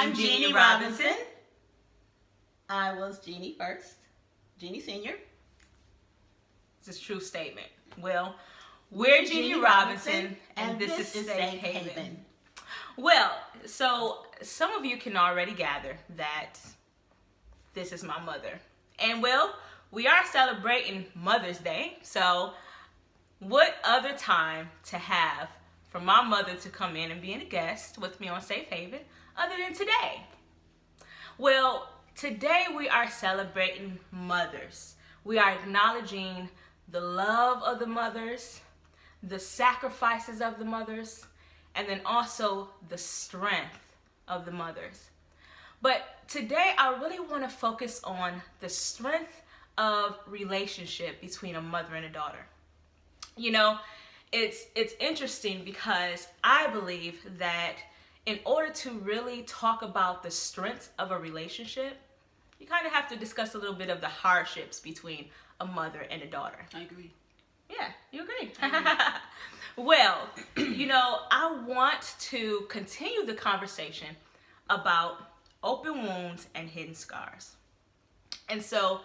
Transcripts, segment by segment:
I'm Jeannie Robinson. I was Jeannie first, Jeannie Senior. It's a true statement. Well, we're Jeannie Robinson, and this is Safe Haven. Well, so some of you can already gather that this is my mother. And well, we are celebrating Mother's Day, so what other time to have for my mother to come in and be a guest with me on Safe Haven other than today? Well, today we are celebrating mothers. We are acknowledging the love of the mothers, the sacrifices of the mothers, and then also the strength of the mothers. But today I really want to focus on the strength of relationship between a mother and a daughter. You know, it's interesting because I believe that in order to really talk about the strength of a relationship, you kind of have to discuss a little bit of the hardships between a mother and a daughter. I agree. Yeah, you agree. Well, you know, I want to continue the conversation about open wounds and hidden scars. And so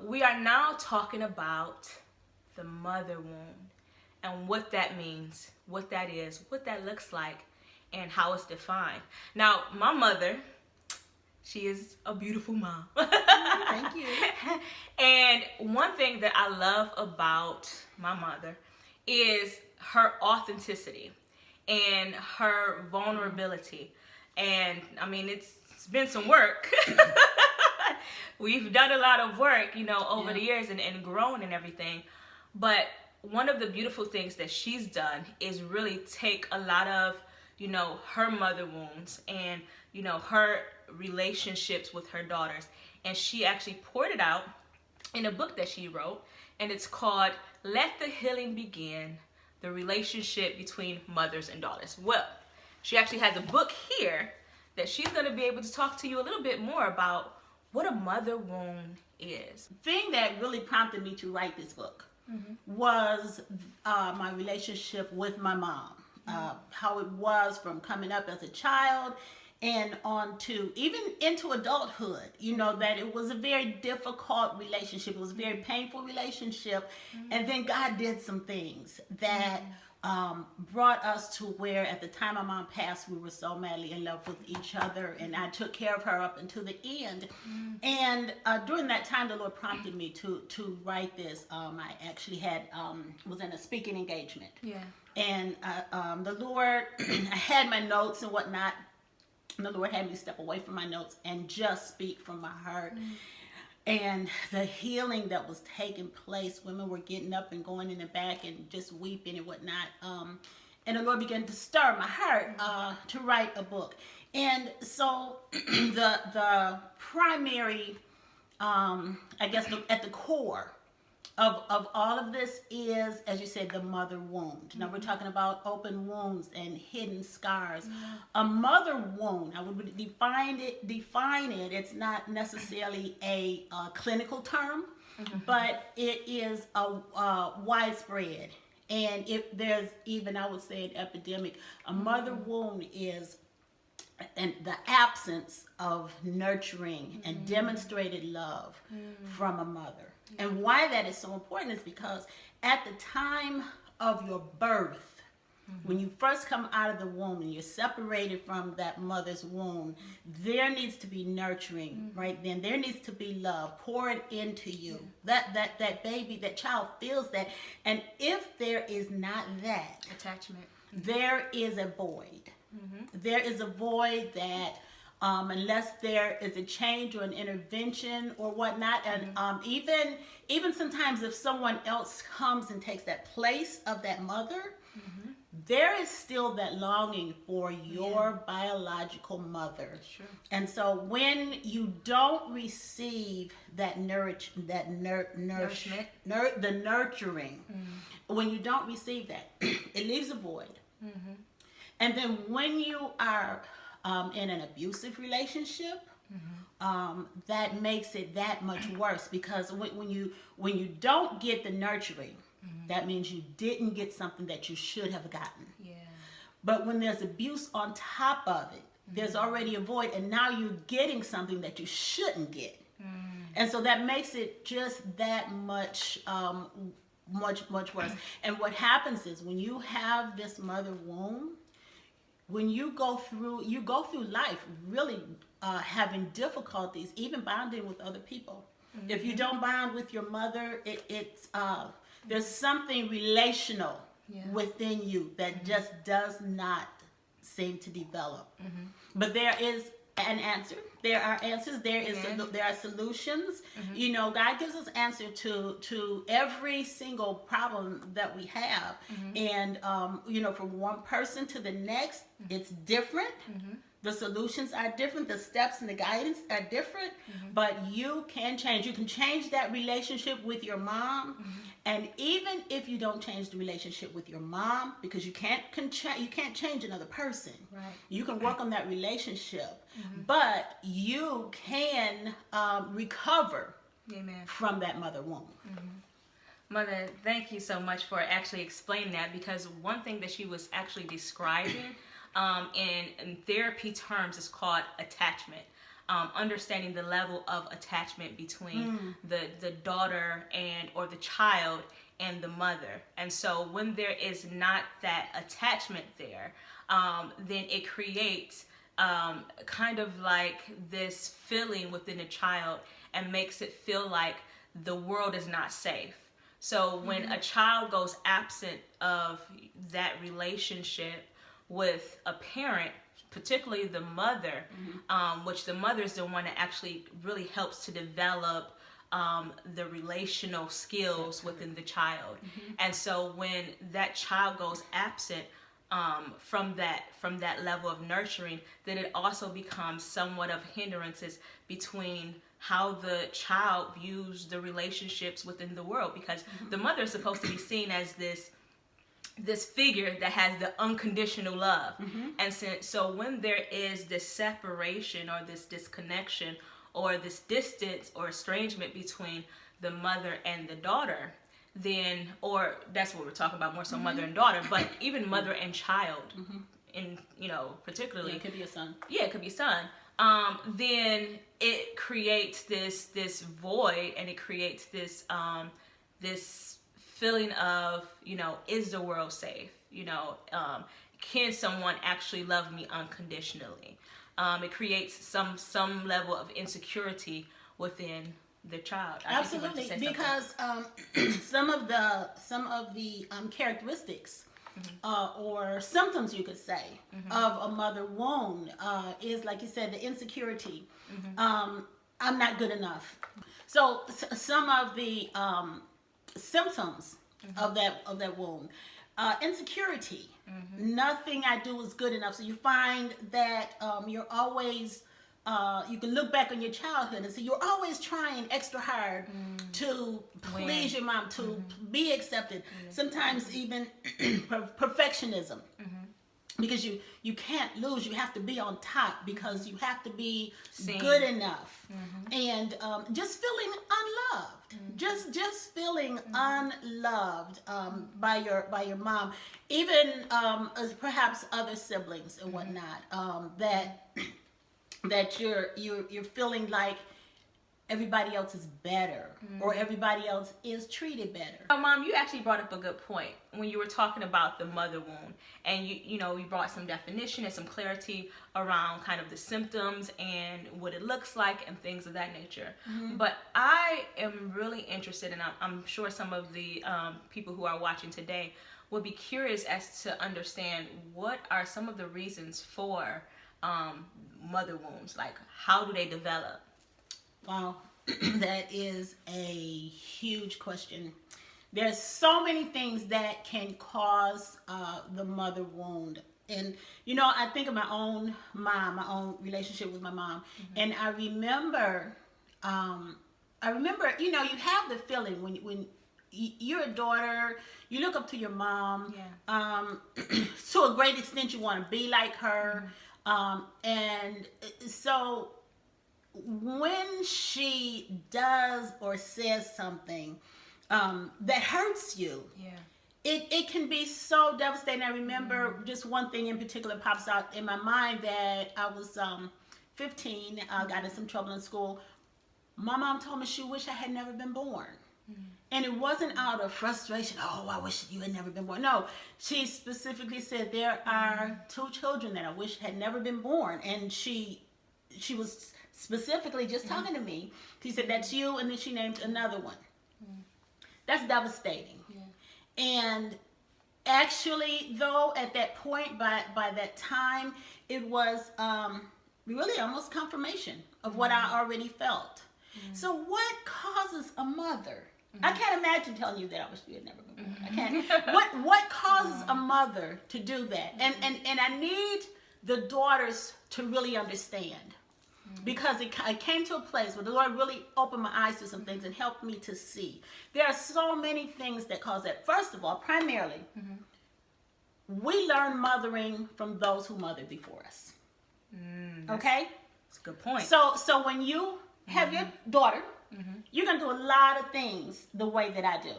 we are now talking about the mother wound and what that means, what that is, what that looks like, and how it's defined. Now, my mother, she is a beautiful mom. Thank you. And one thing that I love about my mother is her authenticity and her vulnerability. And I mean, it's been some work. We've done a lot of work, you know, over the years and grown and everything. But one of the beautiful things that she's done is really take a lot of, you know, her mother wounds and, you know, her relationships with her daughters. And she actually poured it out in a book that she wrote. And it's called Let the Healing Begin, the Relationship Between Mothers and Daughters. Well, she actually has a book here that she's going to be able to talk to you a little bit more about what a mother wound is. The thing that really prompted me to write this book was my relationship with my mom. How it was from coming up as a child and on to even into adulthood, you know, that it was a very difficult relationship. It was a very painful relationship. And then God did some things that brought us to where at the time my mom passed, we were so madly in love with each other, and I took care of her up until the end. And during that time, the Lord prompted me to write this. I actually had was in a speaking engagement. Yeah. And the Lord, I had my notes and whatnot, and the Lord had me step away from my notes and just speak from my heart. And the healing that was taking place, women were getting up and going in the back and just weeping and whatnot. And the Lord began to stir my heart to write a book. And so the primary, I guess, at the core of all of this is, as you said, the mother wound. Now we're talking about open wounds and hidden scars. A mother wound, I would define it. It's not necessarily a clinical term, but it is a widespread. And if there's even, I would say, an epidemic, a mother wound is and the absence of nurturing and demonstrated love from a mother. And why that is so important is because at the time of your birth, when you first come out of the womb and you're separated from that mother's womb, there needs to be nurturing right then. There needs to be love poured into you. That baby, that child feels that. And if there is not that Attachment. there is a void. There is a void that unless there is a change or an intervention or whatnot, and even sometimes if someone else comes and takes that place of that mother, there is still that longing for your biological mother. Sure. And so when you don't receive that nourishment, the nurturing, when you don't receive that, it leaves a void. And then when you are in an abusive relationship, that makes it that much worse, because when you don't get the nurturing, that means you didn't get something that you should have gotten. Yeah. But when there's abuse on top of it, There's already a void, and now you're getting something that you shouldn't get. And so that makes it just that much much worse. And what happens is when you have this mother wound, when you go through life really having difficulties, even bonding with other people. If you don't bond with your mother, it's there's something relational within you that just does not seem to develop. But there is an answer. There are answers. There are solutions. You know, God gives us answer to every single problem that we have. And you know, from one person to the next, it's different. The solutions are different. The steps and the guidance are different. But you can change. You can change that relationship with your mom. And even if you don't change the relationship with your mom, because you can't change another person. Right. You can work on that relationship, but you can recover from that mother wound. Mother, thank you so much for actually explaining that, because one thing that she was actually describing in therapy terms is called attachment. Understanding the level of attachment between the daughter or the child and the mother. And so when there is not that attachment there, then it creates kind of like this feeling within a child and makes it feel like the world is not safe. So when a child goes absent of that relationship with a parent, particularly the mother, which the mother is the one that actually really helps to develop the relational skills within the child. And so when that child goes absent from that level of nurturing, then it also becomes somewhat of hindrances between how the child views the relationships within the world, because the mother is supposed to be seen as this figure that has the unconditional love. And so when there is this separation or this disconnection or this distance or estrangement between the mother and the daughter, then, or that's what we're talking about more so, mother and daughter, but even mother and child, in, you know, particularly. It could be a son. Yeah, it could be a son. Then it creates this void, and it creates this feeling of, you know, is the world safe? You know, can someone actually love me unconditionally? It creates some level of insecurity within the child. Absolutely, because some of the characteristics or symptoms, you could say, of a mother wound is, like you said, the insecurity. I'm not good enough. So some of the symptoms of that wound, insecurity. Nothing I do is good enough. So you find that you're always you can look back on your childhood and see you're always trying extra hard to please your mom, to be accepted. Sometimes even perfectionism. Because you can't lose, you have to be on top, because you have to be good enough. And just feeling unloved, just feeling unloved by your mom, even perhaps other siblings and whatnot, that you're feeling like everybody else is better, or everybody else is treated better. Oh, Mom, you actually brought up a good point when you were talking about the mother wound, and you brought some definition and some clarity around kind of the symptoms and what it looks like and things of that nature. But I am really interested, and I'm sure some of the people who are watching today would be curious as to understand what are some of the reasons for mother wounds. Like, how do they develop? Wow, that is a huge question. There's so many things that can cause the mother wound. And, I think of my own mom, my own relationship with my mom. And I remember, you have the feeling when you're a daughter, you look up to your mom. To a great extent, you want to be like her. And so when she does or says something that hurts you, it can be so devastating. I remember just one thing in particular pops out in my mind that I was 15, got in some trouble in school. My mom told me she wished I had never been born. And it wasn't out of frustration, oh, I wish you had never been born. No, she specifically said there are 2 children that I wish had never been born. And she was specifically just talking to me. She said, that's you, and then she named another one. That's devastating. Yeah. And actually, though, at that point, by that time, it was really almost confirmation of what I already felt. So what causes a mother? I can't imagine telling you that I wish you had never been born. I can't. What causes a mother to do that? And I need the daughters to really understand, because it came to a place where the Lord really opened my eyes to some things and helped me to see. There are so many things that cause that. First of all, primarily, we learn mothering from those who mothered before us. Okay? That's a good point. So when you have your daughter, you're going to do a lot of things the way that I do.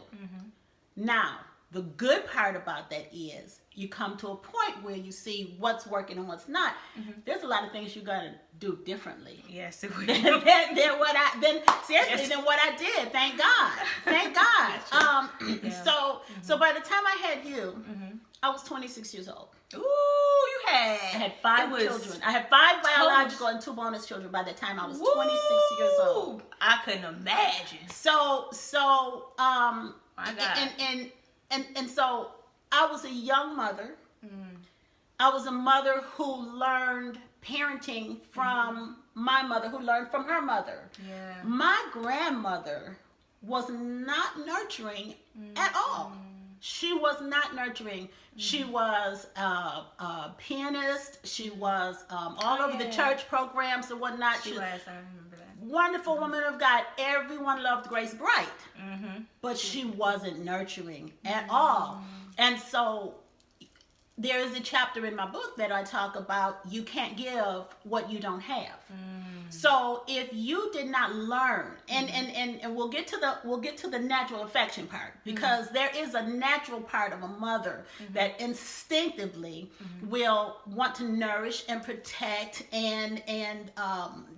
Now, the good part about that is you come to a point where you see what's working and what's not. There's a lot of things you're going to do differently. Yes, than what I did. Thank God. Thank God. So by the time I had you, I was 26 years old. Ooh, you had. I had 5 children. I had 5 biological and 2 bonus children by the time I was 26 years old. I couldn't imagine. So My God. and so I was a young mother. I was a mother who learned parenting from my mother, who learned from her mother. Yeah. My grandmother was not nurturing at all. She was not nurturing. She was a pianist. She was all over the church programs and whatnot. She was. I remember that. Wonderful woman of God. Everyone loved Grace Bright, but she wasn't nurturing at all. And so there is a chapter in my book that I talk about you can't give what you don't have. So if you did not learn, and we'll get to the natural affection part, because there is a natural part of a mother that instinctively will want to nourish and protect and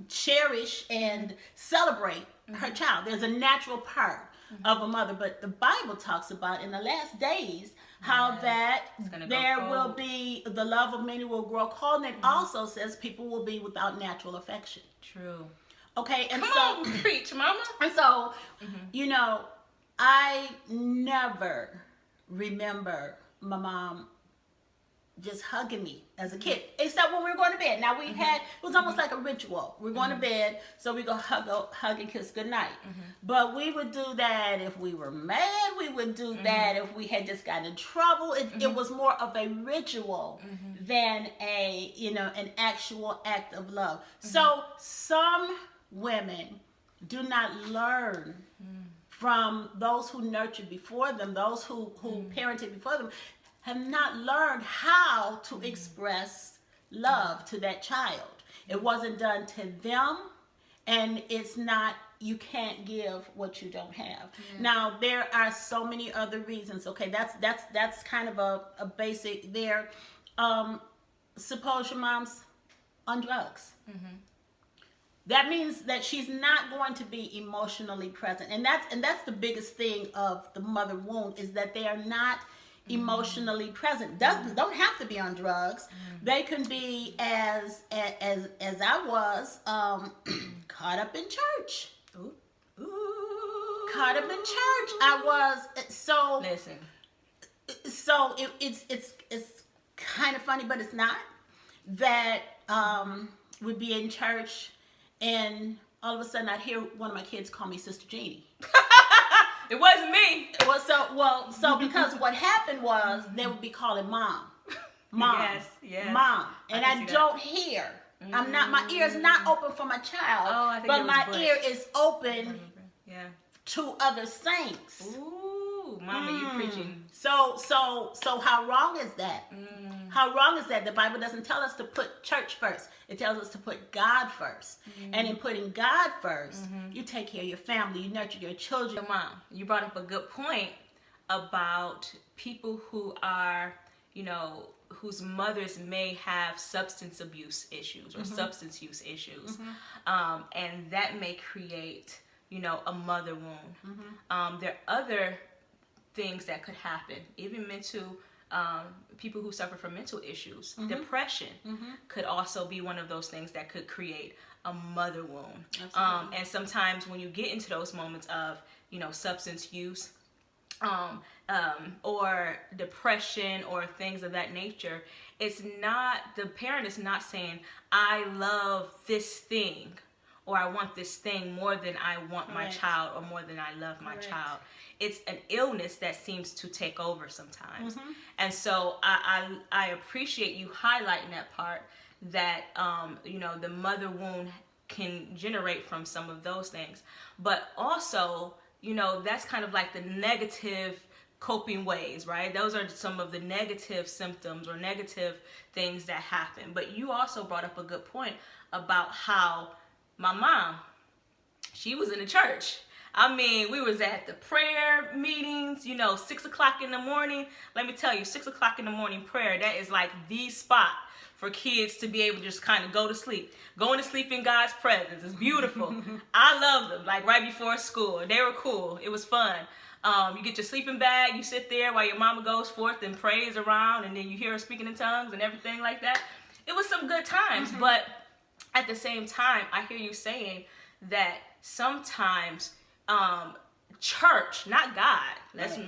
cherish and celebrate her child. There's a natural part of a mother, but the Bible talks about in the last days how that there will be the love of many will grow cold, and it also says people will be without natural affection. True. Okay, and Come on, preach, mama. And so, you know, I never remember my mom just hugging me as a kid, except when we were going to bed. Now it was almost like a ritual. We're going to bed, so we go hug and kiss goodnight. But we would do that if we were mad. We would do that if we had just gotten in trouble. It was more of a ritual than an actual act of love. So some women do not learn from those who nurtured before them, those who parented before them, have not learned how to express love to that child. It wasn't done to them, and it's not, you can't give what you don't have. Now, there are so many other reasons. Okay, that's kind of a basic there. Suppose your mom's on drugs. That means that she's not going to be emotionally present. And that's the biggest thing of the mother wound, is that they are not emotionally present. Don't have to be on drugs. They can be as I was, caught up in church. Caught up in church. I was so. Listen. So it's kind of funny, but it's not. That would be in church, and all of a sudden I'd hear one of my kids call me Sister Jeannie. It wasn't me. So because what happened was they would be calling mom. Yes. Mom, and I don't hear. I'm not. My ear is not open for my child, but my ear is open to other saints. Ooh, mama, you preaching. So how wrong is that? How wrong is that? The Bible doesn't tell us to put church first. It tells us to put God first. And in putting God first, you take care of your family, you nurture your children. Mom, you brought up a good point about people who are, whose mothers may have substance abuse issues or substance use issues. And that may create, a mother wound. There are other things that could happen, even people who suffer from mental issues. Depression could also be one of those things that could create a mother wound. And sometimes when you get into those moments of, substance use, or depression or things of that nature, the parent is not saying, I love this thing, or I want this thing more than I want my child, or more than I love my child. It's an illness that seems to take over sometimes. And so I appreciate you highlighting that part, that, the mother wound can generate from some of those things. But also, that's kind of like the negative coping ways, right? Those are some of the negative symptoms or negative things that happen. But you also brought up a good point about how my mom, she was in the church. I mean, we was at the prayer meetings, 6 o'clock in the morning. Let me tell you, 6 o'clock in the morning prayer, that is like the spot for kids to be able to just kind of go to sleep. Going to sleep in God's presence. It's beautiful. I love them, like right before school. They were cool. It was fun. You get your sleeping bag, you sit there while your mama goes forth and prays around, and then you hear her speaking in tongues and everything like that. It was some good times, but at the same time, I hear you saying that sometimes church, not God, let's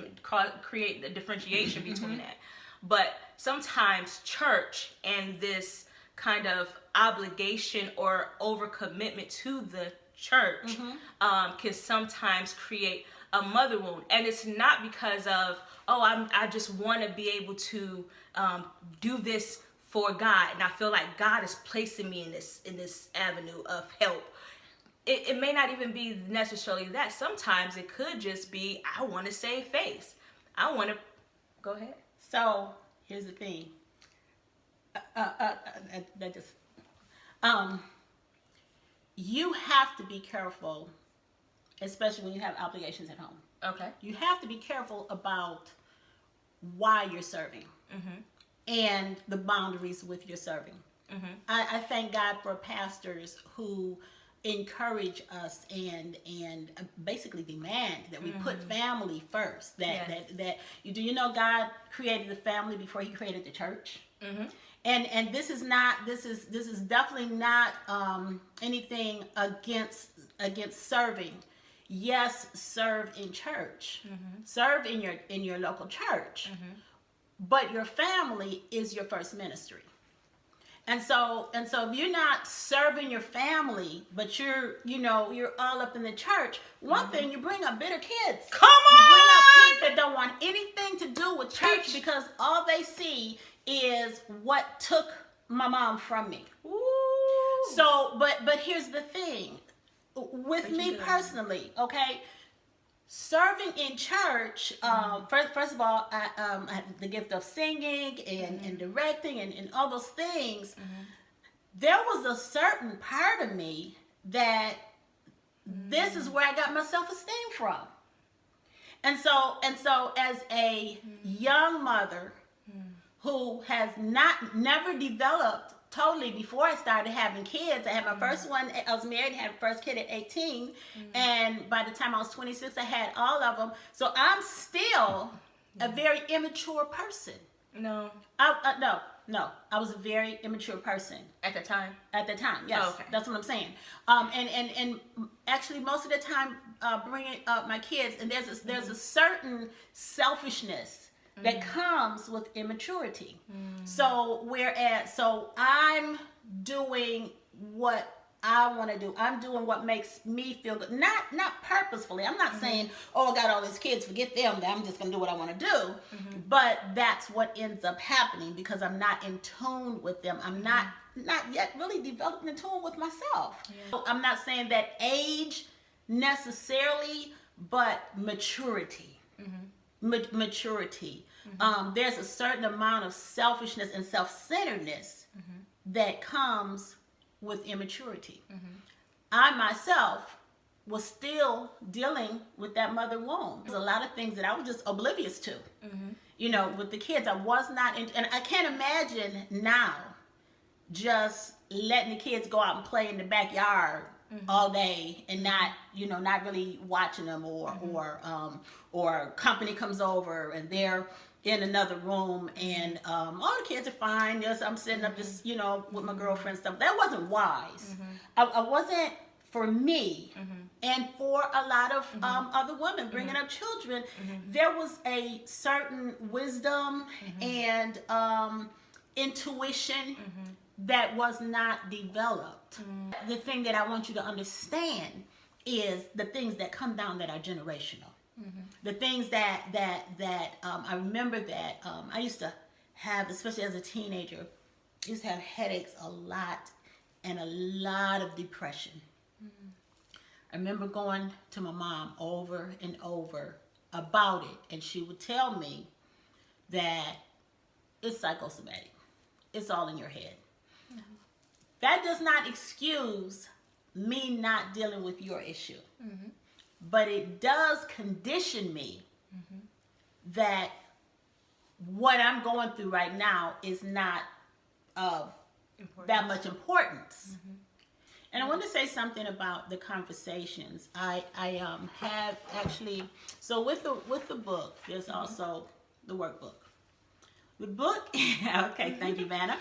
create the differentiation between that, but sometimes church and this kind of obligation or overcommitment to the church can sometimes create a mother wound. And it's not because of, I just want to be able to do this for God, and I feel like God is placing me in this avenue of help. It may not even be necessarily that. Sometimes it could just be, I want to save face. I want to go ahead. So here's the thing. You have to be careful, especially when you have obligations at home. Okay. You have to be careful about why you're serving and the boundaries with your serving. I thank God for pastors who encourage us and basically demand that we put family first. That God created the family before He created the church. And this is definitely not anything against serving. Yes, serve in church. Serve in your local church. But your family is your first ministry. And so if you're not serving your family, but you're all up in the church, one thing, you bring up bitter kids. Come on! You bring up kids that don't want anything to do with church because all they see is what took my mom from me. Ooh. So, but here's the thing. With me personally, okay, serving in church, first of all, I have the gift of singing and directing and all those things. There was a certain part of me that this is where I got my self-esteem from. And so as a young mother who has never developed totally before I started having kids. I had my first one, I was married, had my first kid at 18, and by the time I was 26, I had all of them. So I'm still a very immature person. No. No. I was a very immature person. At the time? At the time, yes. Oh, okay. That's what I'm saying. And actually most of the time bringing up my kids, and there's a certain selfishness that comes with immaturity. So I'm doing what I want to do. I'm doing what makes me feel good. Not purposefully. I'm not saying, I got all these kids, forget them. I'm just going to do what I want to do. But that's what ends up happening because I'm not in tune with them. I'm not yet really developing in tune with myself. So I'm not saying that age necessarily, but maturity. Maturity. There's a certain amount of selfishness and self-centeredness that comes with immaturity. I myself was still dealing with that mother wound. There's a lot of things that I was just oblivious to. You know, with the kids, I was not, and I can't imagine now just letting the kids go out and play in the backyard all day and not, you know, not really watching them, or company comes over and they're in another room and all the kids are fine. Yes, I'm sitting up just, you know, with my girlfriend stuff. That wasn't wise. I wasn't, for me, and for a lot of other women bringing up children, there was a certain wisdom and intuition that was not developed. The thing that I want you to understand is the things that come down that are generational. The things that I remember that I used to have, especially as a teenager, I used to have headaches a lot and a lot of depression. I remember going to my mom over and over about it, and she would tell me that it's psychosomatic. It's all in your head. That does not excuse me not dealing with your issue. But it does condition me that what I'm going through right now is not of that much importance. And I want to say something about the conversations. I have actually, so with the book, there's also the workbook. The book, okay, thank you, Vanna.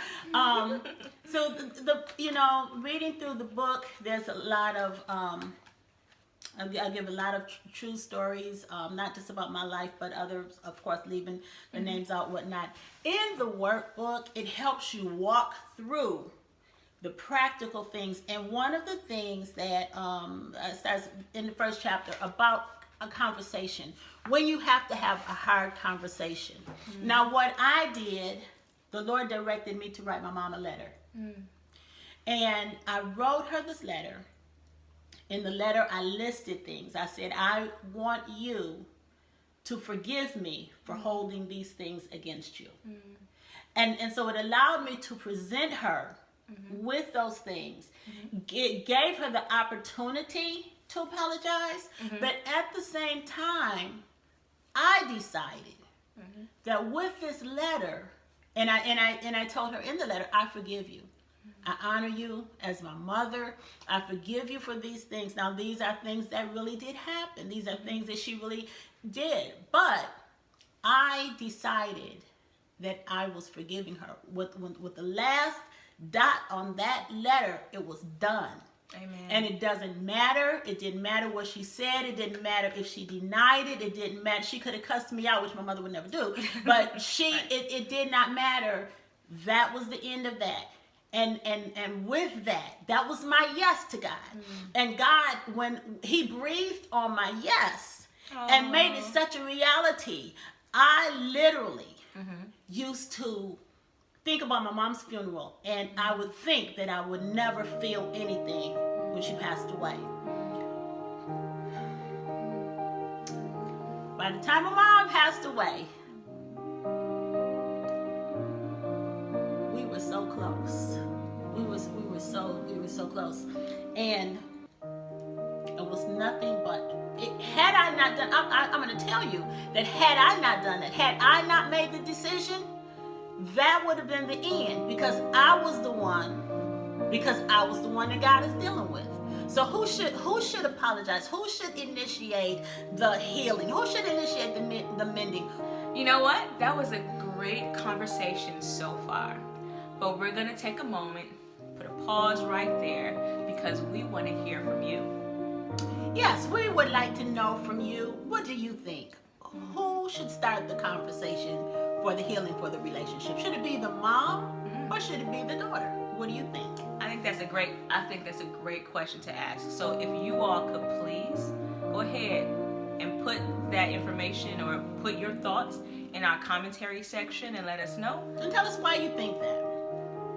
So the you know, reading through the book, there's a lot of I give a lot of true stories, not just about my life, but others, of course, leaving the names out, whatnot. In the workbook, it helps you walk through the practical things. And one of the things that starts in the first chapter about a conversation, when you have to have a hard conversation. Now, what I did, the Lord directed me to write my mom a letter. And I wrote her this letter. In the letter, I listed things. I said, I want you to forgive me for holding these things against you. And so it allowed me to present her with those things. It gave her the opportunity to apologize, but at the same time, I decided that with this letter, and I told her in the letter, I forgive you. I honor you as my mother. I forgive you for these things. Now, these are things that really did happen. These are things that she really did. But I decided that I was forgiving her. With the last dot on that letter, it was done. Amen. And it doesn't matter. It didn't matter what she said. It didn't matter if she denied it. It didn't matter. She could have cussed me out, which my mother would never do. But it did not matter. That was the end of that. And with that was my yes to God. And God, when he breathed on my yes and made it such a reality, I literally used to think about my mom's funeral, and I would think that I would never feel anything when she passed away. By the time my mom passed away, we were so close. We were so close. And it was nothing but, had I not done, I'm going to tell you that had I not done that, had I not made the decision, that would have been the end, because I was the one that God is dealing with. So who should apologize? Who should initiate the healing? Who should initiate the mending? You know what? That was a great conversation so far. But we're going to take a moment, put a pause right there, because we want to hear from you. Yes, we would like to know from you. What do you think? Who should start the conversation for the healing for the relationship? Should it be the mom or should it be the daughter? What do you think? I think that's a great question to ask. So if you all could please go ahead and put that information or put your thoughts in our commentary section and let us know. And tell us why you think that.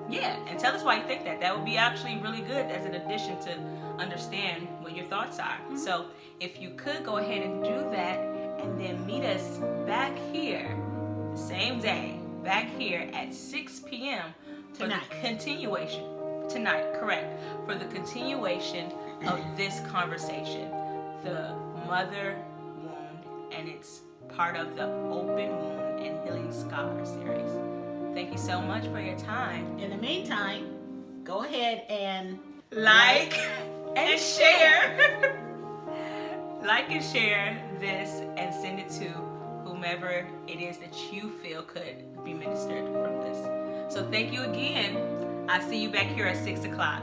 Yeah, and tell us why you think that. That would be actually really good as an addition to understand what your thoughts are. So if you could go ahead and do that, and then meet us back here the same day, back here at 6 p.m. for the continuation. Tonight, correct. For the continuation of this conversation. the mother wound, and it's part of the Open Wound and Healing Scholar series. Thank you so much for your time. In the meantime, go ahead and Like and share. Like and share this and send it to whomever it is that you feel could be ministered from this. So thank you again. I'll see you back here at 6 o'clock.